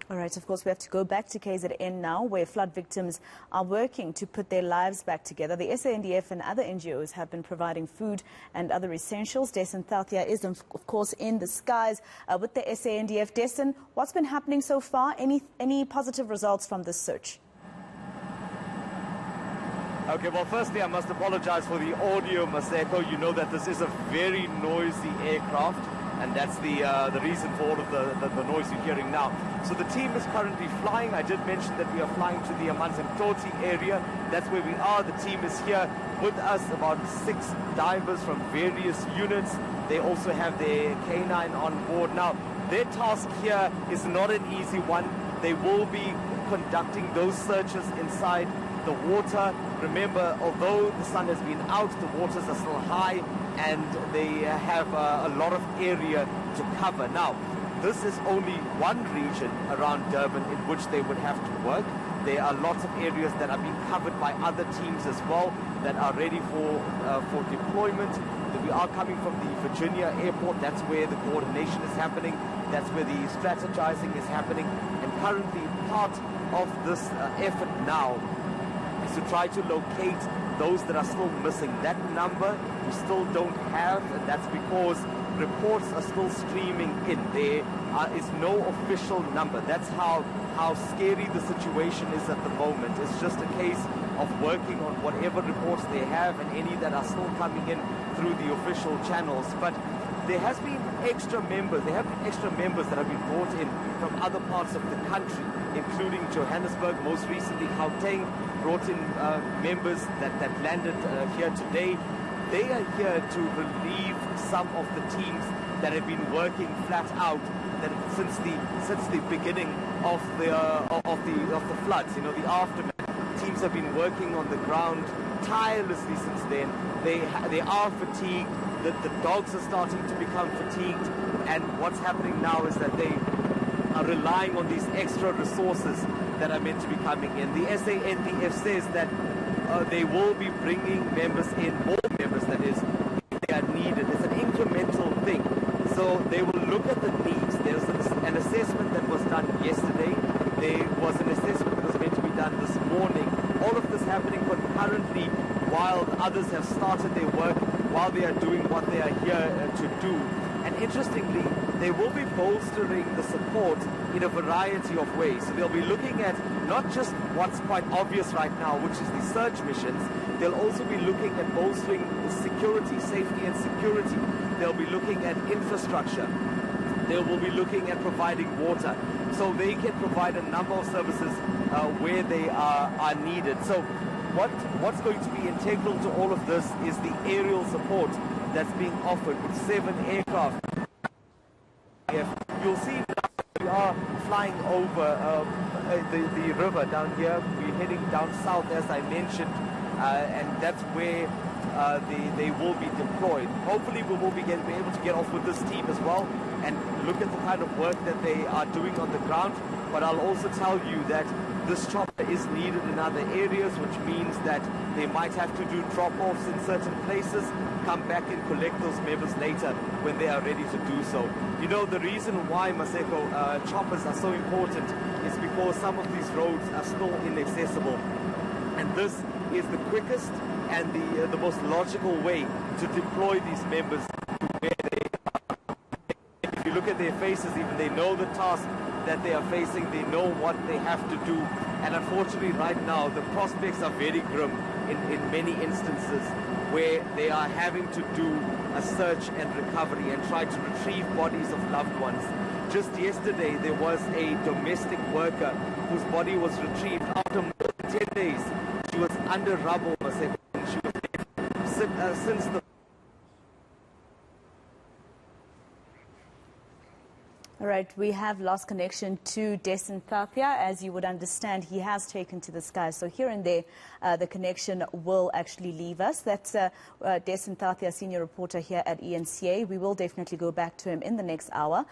All right, of course, we have to go back to KZN now, where flood victims are working to put their lives back together. The SANDF and other NGOs have been providing food and other essentials. Dasen Thathiah is, of course, in the skies with the SANDF. Dasen, what's been happening so far? Any positive results from this search? Okay, well, firstly, I must apologize for the audio, Maseko. You know that this is a very noisy aircraft, and that's the reason for all of the noise you're hearing now. So the team is currently flying. I did mention that we are flying to the Amanzimtoti area. That's where we are. The team is here with us, about 6 divers from various units. They also have their K9 on board. Now, their task here is not an easy one. They will be conducting those searches inside the water. Remember, although the sun has been out, the waters are still high and they have a lot of area to cover. Now, this is only one region around Durban in which they would have to work. There are lots of areas that are being covered by other teams as well that are ready for deployment. We are coming from the Virginia airport. That's where the coordination is happening. That's where the strategizing is happening. And currently part of this effort now is to try to locate those that are still missing. That number we still don't have, and that's because reports are still streaming in. There is no official number. That's how scary the situation is at the moment. It's just a case of working on whatever reports they have and any that are still coming in through the official channels. But there has been extra members. There have been extra members that have been brought in from other parts of the country, including Johannesburg. Most recently, Gauteng brought in members that landed here today. They are here to relieve some of the teams that have been working flat out since the beginning of the floods. You know, the aftermath. Teams have been working on the ground tirelessly since then. They are fatigued. The dogs are starting to become fatigued, and what's happening now is that they are relying on these extra resources that are meant to be coming in. The SANDF says that they will be bringing members in, more members that is, if they are needed. It's an incremental thing. So they will look at the needs. There's an assessment that was done yesterday. There was an assessment that was meant to be done this morning. All of this happening concurrently while others have started their work, while they are doing what they are here to do. And interestingly, they will be bolstering the support in a variety of ways. So they'll be looking at not just what's quite obvious right now, which is the search missions. They'll also be looking at bolstering the security, safety and security. They'll be looking at infrastructure. They will be looking at providing water. So they can provide a number of services where they are needed. So what's going to be integral to all of this is the aerial support that's being offered with 7 aircraft. You'll see we are flying over the river down here. We're heading down south, as I mentioned, and that's where they will be deployed. Hopefully we will be able to get off with this team as well and look at the kind of work that they are doing on the ground. But I'll also tell you that this chopper is needed in other areas, which means that they might have to do drop-offs in certain places, come back and collect those members later when they are ready to do so. You know, the reason why, Maseko, choppers are so important is because some of these roads are still inaccessible. And this is the quickest and the most logical way to deploy these members to where they are. If you look at their faces, even they know the task that they are facing, they know what they have to do. And unfortunately right now the prospects are very grim in many instances where they are having to do a search and recovery and try to retrieve bodies of loved ones. Just yesterday there was a domestic worker whose body was retrieved after more than 10 days. She was under rubble, and she was there since the... All right, we have lost connection to Dasen Thathiah. As you would understand, he has taken to the sky. So here and there, the connection will actually leave us. That's Dasen Thathiah, senior reporter here at eNCA. We will definitely go back to him in the next hour.